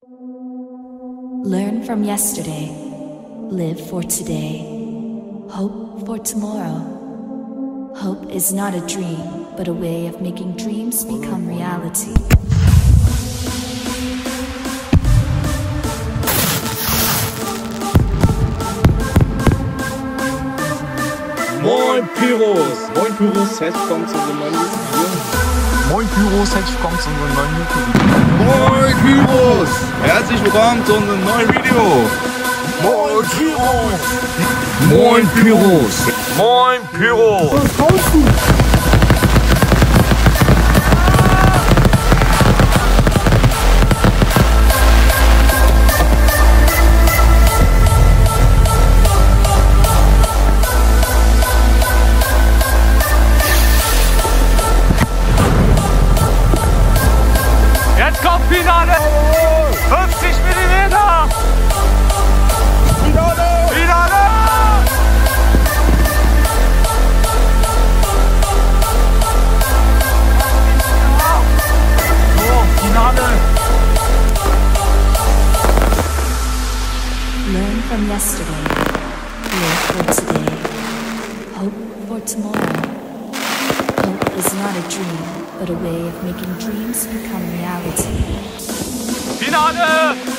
Learn from yesterday. Live for today. Hope for tomorrow. Hope is not a dream, but a way of making dreams become reality. Moin Pyros! Moin Pyros, herzlich willkommen zu unserem neuen Video. Moin Pyros, herzlich willkommen zu unserem neuen YouTube-Video. Moin Pyros! Herzlich willkommen zu unserem neuen Video. Moin Pyros! Moin Pyros! Moin Pyros! Jetzt kommt Finale! 50 Millimeter! Finale! Finale! So, Finale! Learn from yesterday. Live for today. Hope for tomorrow. Hope is not a dream, but a way of making dreams become reality. Finale!